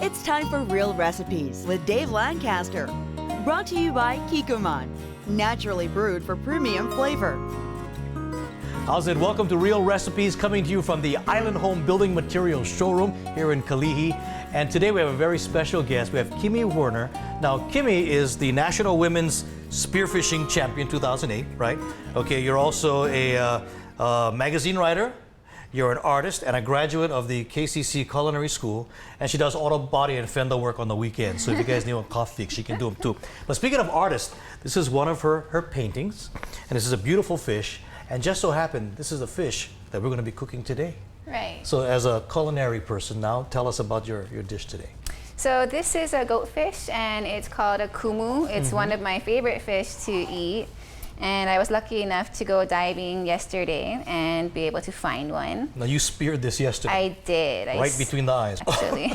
It's time for Real Recipes with Dave Lancaster. Brought to you by Kikuman, naturally brewed for premium flavor. How's it? Welcome to Real Recipes, coming to you from the Island Home Building Materials Showroom here in Kalihi. And today we have a very special guest. We have Kimi Werner. Now, Kimi is the National Women's Spearfishing Champion 2008, right? Okay, you're also a magazine writer. You're an artist and a graduate of the KCC Culinary School, and she does auto body and fender work on the weekends. So if you guys need a coffee, she can do them too. But speaking of artists, this is one of her paintings, and this is a beautiful fish. And just so happened, this is the fish that we're going to be cooking today. Right. So as a culinary person now, tell us about your dish today. So this is a goatfish, and it's called a kumu. It's one of my favorite fish to eat. And I was lucky enough to go diving yesterday and be able to find one. Now you speared this yesterday. I did. Right between the eyes. Actually.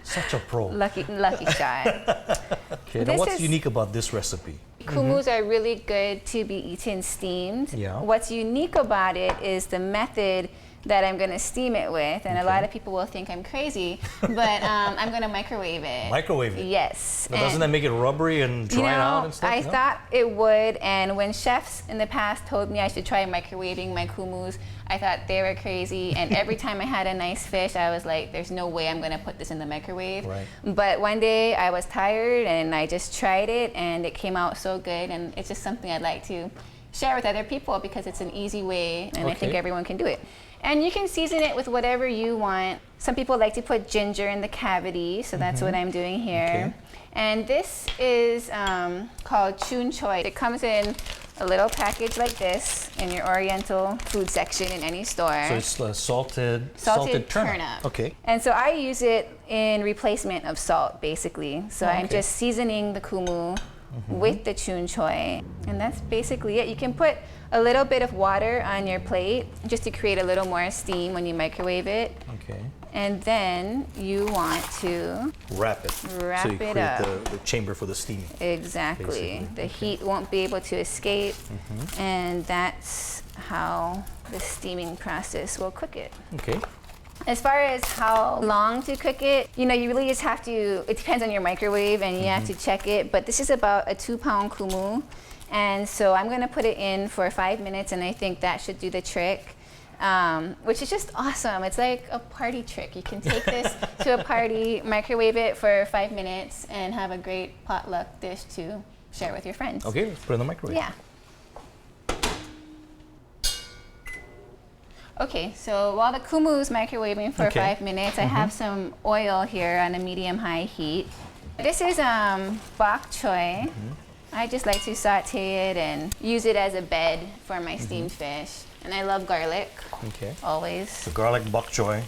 Such a pro. Lucky shot. Okay, now what's unique about this recipe? Kumus are really good to be eaten steamed. Yeah. What's unique about it is the method that I'm going to steam it with, and a lot of people will think I'm crazy, but I'm going to microwave it. Microwave it? Yes. Now, doesn't that make it rubbery and dry out and stuff? I thought it would, and when chefs in the past told me I should try microwaving my kumus, I thought they were crazy, and every time I had a nice fish, I was like, there's no way I'm going to put this in the microwave. Right. But one day I was tired, and I just tried it, and it came out so good, and it's just something I'd like to share with other people because it's an easy way, and I think everyone can do it. And you can season it with whatever you want. Some people like to put ginger in the cavity, so that's what I'm doing here. And this is called chun choy. It comes in a little package like this in your Oriental food section in any store. So it's salted turnip. Okay. And so I use it in replacement of salt, basically. So I'm just seasoning the kumu with the chun choy, and that's basically it. You can put a little bit of water on your plate just to create a little more steam when you microwave it. Okay. And then you want to wrap it. So you create the chamber for the steaming. Exactly. Basically. The heat won't be able to escape, and that's how the steaming process will cook it. Okay. As far as how long to cook it, you really just have to, it depends on your microwave, and you have to check it, but this is about a 2-pound kumu. And so I'm going to put it in for 5 minutes, and I think that should do the trick, which is just awesome. It's like a party trick. You can take this to a party, microwave it for 5 minutes, and have a great potluck dish to share with your friends. Okay, let's put it in the microwave. Yeah. Okay, so while the kumu is microwaving for 5 minutes, I have some oil here on a medium-high heat. This is bok choy. I just like to saute it and use it as a bed for my steamed fish. And I love garlic, always. So garlic bok choy.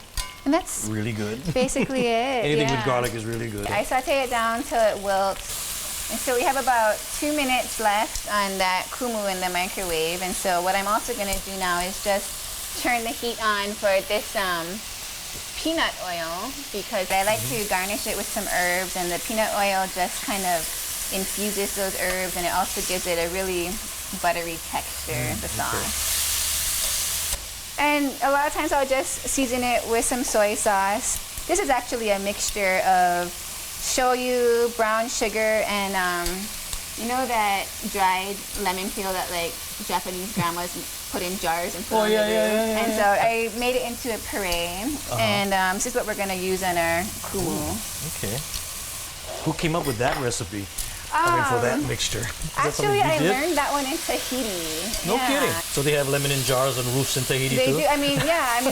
And that's really good. Basically it. Anything with garlic is really good. I saute it down till it wilts. And so we have about 2 minutes left on that kumu in the microwave. And so what I'm also going to do now is just turn the heat on for this peanut oil, because I like to garnish it with some herbs, and the peanut oil just kind of infuses those herbs, and it also gives it a really buttery texture, the sauce. And a lot of times I'll just season it with some soy sauce. This is actually a mixture of shoyu, brown sugar, and you know that dried lemon peel that like Japanese grandmas put in jars and put on the roof? And so I made it into a puree, and this is what we're going to use on our kumu. Okay. Who came up with that recipe? For that mixture. Actually, I learned that one in Tahiti. No kidding. So they have lemon in jars and roofs in Tahiti too? They do. I mean,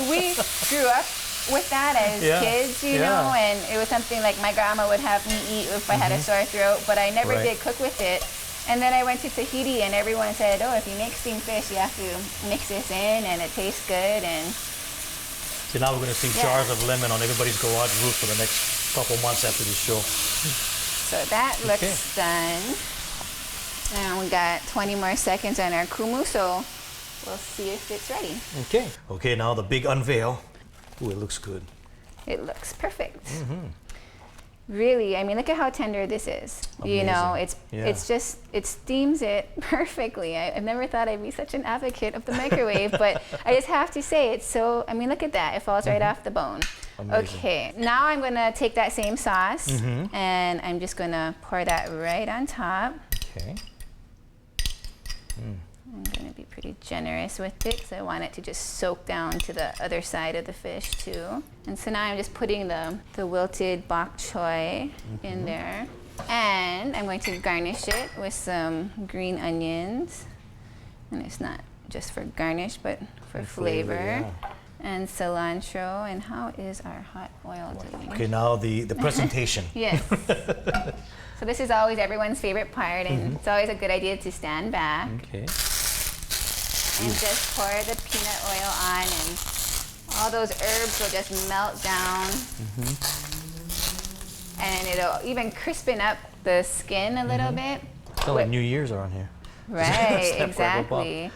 we grew up with that as kids, you know, and it was something like my grandma would have me eat if I had a sore throat, but I never did cook with it. And then I went to Tahiti, and everyone said, oh, if you make steamed fish, you have to mix this in, and it tastes good. And so now we're going to see jars of lemon on everybody's garage roof for the next couple months after this show. So that looks done. And we got 20 more seconds on our kumu, so we'll see if it's ready. Okay. Okay, now the big unveil. Ooh, it looks good. It looks perfect. Really, I mean, look at how tender this is. Amazing. You know, it's just, it steams it perfectly. I've never thought I'd be such an advocate of the microwave, but I just have to say, it's so, I mean, look at that. It falls right off the bone. Amazing. Okay, now I'm gonna take that same sauce Mm-hmm. and I'm just gonna pour that right on top. Okay. I'm gonna be pretty generous with it because I want it to just soak down to the other side of the fish too. And so now I'm just putting the wilted bok choy in there. And I'm going to garnish it with some green onions. And it's not just for garnish, but for flavor. yeah. And cilantro. And how is our hot oil doing? Okay, now the presentation. Yes. So this is always everyone's favorite part, and it's always a good idea to stand back Okay. and just pour the peanut oil on, and all those herbs will just melt down. And it'll even crispen up the skin a little bit. Feel like New Year's are on here. Right, Step right above. exactly.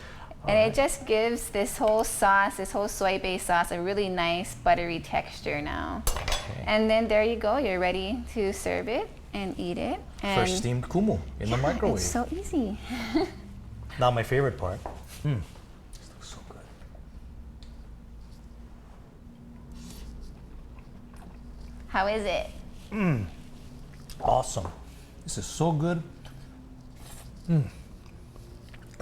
And it just gives this whole sauce, this whole soy-based sauce, a really nice buttery texture now. Okay. And then there you go, you're ready to serve it and eat it. And Fresh steamed kumu in the microwave. it's so easy. Now my favorite part. This looks so good. How is it? Awesome. This is so good.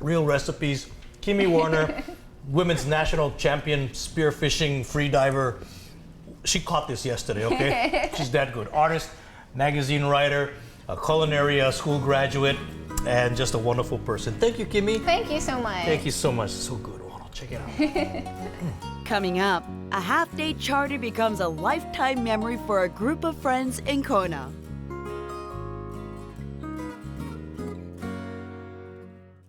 Real recipes. Kimi Werner, women's national champion spearfishing freediver. She caught this yesterday, okay? She's that good. Artist, magazine writer, a culinary school graduate, and just a wonderful person. Thank you, Kimi. Thank you so much. Thank you so much. So good. Oh, check it out. Coming up, a half-day charter becomes a lifetime memory for a group of friends in Kona.